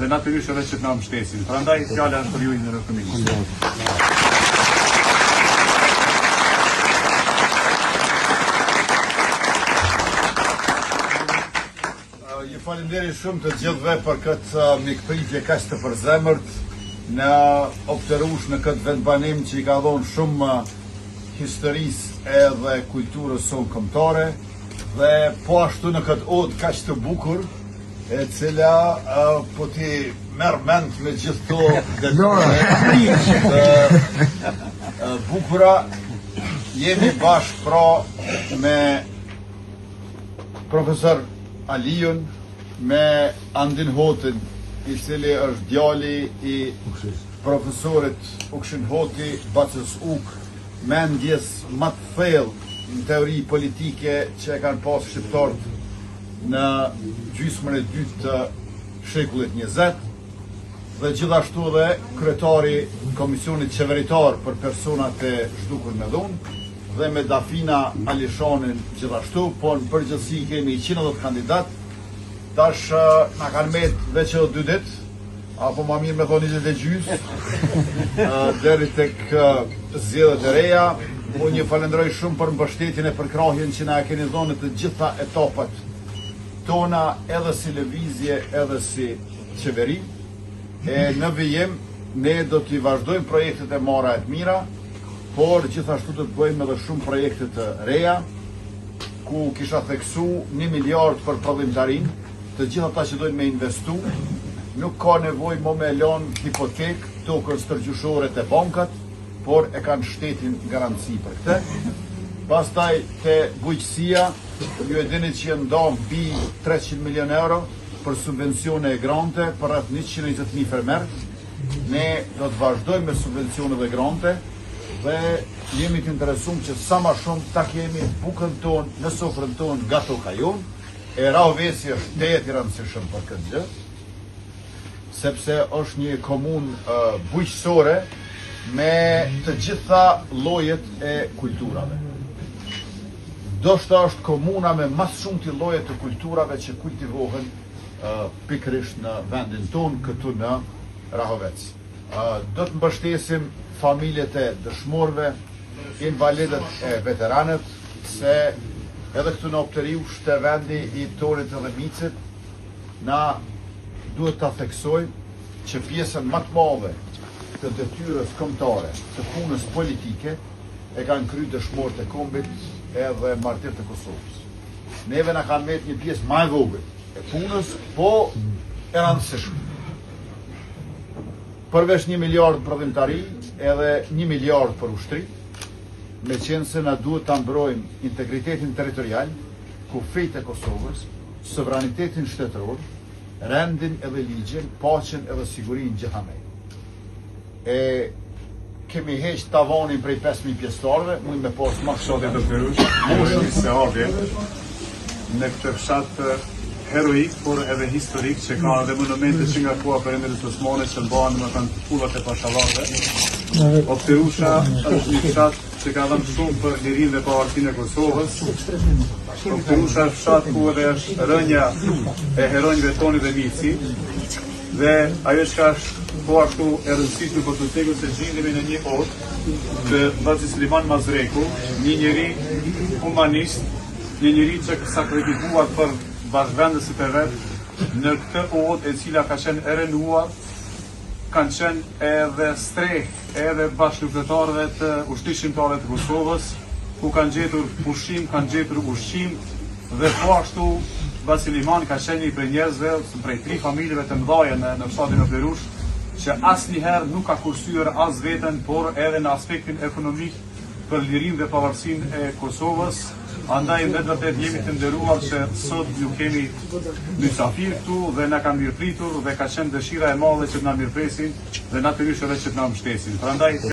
Dhe natyrisht edhe që të na mbështesin. Prandaj fjala është për ju në Kryeministri. Ju falenderoj shumë të gjithëve për këtë mikpritje kaq të përzemërt në Opterush në këtë vendbanim që i ka dhënë shumë historisë edhe kulturës sonë kombëtare dhe po ashtu në këtë odë kaq të bukur e cila po ti merr mend me gjithë to bukura. Jemi bashkë pra me profesor Aliun, me Andin Hotin, i cili është djali i profesorit Ukshin Hoti, Bacës Uk, mendjes më të thellë në teori politike që e kanë pas shqiptarët në gjysmën e dytë të shekullit 20 dhe gjithashtu edhe kryetari Komisionit Qeveritar për personat e zhdukur me dhunë dhe me Dafina Alishanin gjithashtu, po në përgjithësi kemi 110 kandidat. Tash na kanë met veç edhe 2 ditë, apo më mirë me thonë 20 deri tek zgjedhjet e reja. Unë ju falenderoj shumë për mbështetjen e përkrahjen që na keni dhënë të gjitha etapat tona, edhe si lëvizje, edhe si qeveri. E në vijim ne do t'i vazhdojmë projektet e mara e të mira, por gjithashtu do të bëjmë edhe shumë projekte të reja, ku kisha theksu 1 miliard për prodhimtarin, të gjitha ata që dojnë me investu, nuk ka nevojë më me lënë hipotek, tokën stërgjyshore te bankat, por e kanë shtetin garanci për këtë. Pastaj te bujqësia, ju e dini që janë ndarë mbi 300 milion euro për subvencione e grante për rreth 120.000 fermer. Ne do të vazhdojmë me subvencione dhe grante dhe jemi të interesuar që sa më shumë ta kemi bukën tonë në sofrën tonë nga toka jonë. E Rahovesi është tejet i rëndësishëm për këtë gjë, sepse është një komunë bujqësore me të gjitha llojet e kulturave. Ndoshta është komuna me më shumë të lloje të kulturave që kultivohen pikërisht në vendin tonë këtu në Rahovec. Do të mbështesim familjet e dëshmorëve, invalidët e veteranët, se edhe këtu në Opteriush të vendi i Torit edhe Micit, na duhet ta theksojmë që pjesën më të madhe të detyrës kombëtare, të punës politike, e kanë kryer dëshmorët e kombit edhe martirët e Kosovës. Neve na kanë marrë një pjesë më e vogël e punës, po e rëndësishme. Përveç 1 miliard prodhimtari, edhe 1 miliard për ushtri, me qenë se na duhet ta mbrojmë integritetin territorial, kufijtë e Kosovës, sovranitetin shtetëror, rendin edhe ligjin, paqen edhe sigurinë gjithandaj. E kemi heq tavanin prej 5.000 pjesëtarëve, mund me pas më Fshati Opterush, moshën se ardhje në këtë fshat heroik, por edhe historik, që ka edhe monumente që nga koha Perëndimit Osmane që mbahen domethënë pullat e pashallarëve. Opterusha është një fshat që ka dhënë shumë për lirinë dhe pavarësinë e Kosovës. Opterusha është fshat ku edhe është rënja e heronjve tonë dhe Mici. Dhe ajo që është po ashtu e rëndësishme për të tegur se gjendemi në një odë të Vaci Sliman Mazreku, një njeri humanist, një njeri që sakrifikuar për bashkëvendësit e vetë në këtë odë e cila ka qenë e rënuar, kanë qenë edhe streh edhe bashkëluftëtarëve të ushtrisë të Kosovës, ku kanë gjetur pushim, kanë gjetur ushqim dhe po ashtu Vaci Sliman ka qenë një prej njerëzve prej 3 familjeve të mëdha në fshatin Opterush, që asnjëherë nuk ka kursyer as veten, por edhe në aspektin ekonomik për lirinë dhe pavarësinë e Kosovës. Andaj me vërtet jemi të nderuar që sot ju kemi mysafir këtu dhe na kanë mirëpritur dhe ka qenë dëshira e madhe që të na mirëpresin dhe natyrisht edhe që të na mbështesin. Prandaj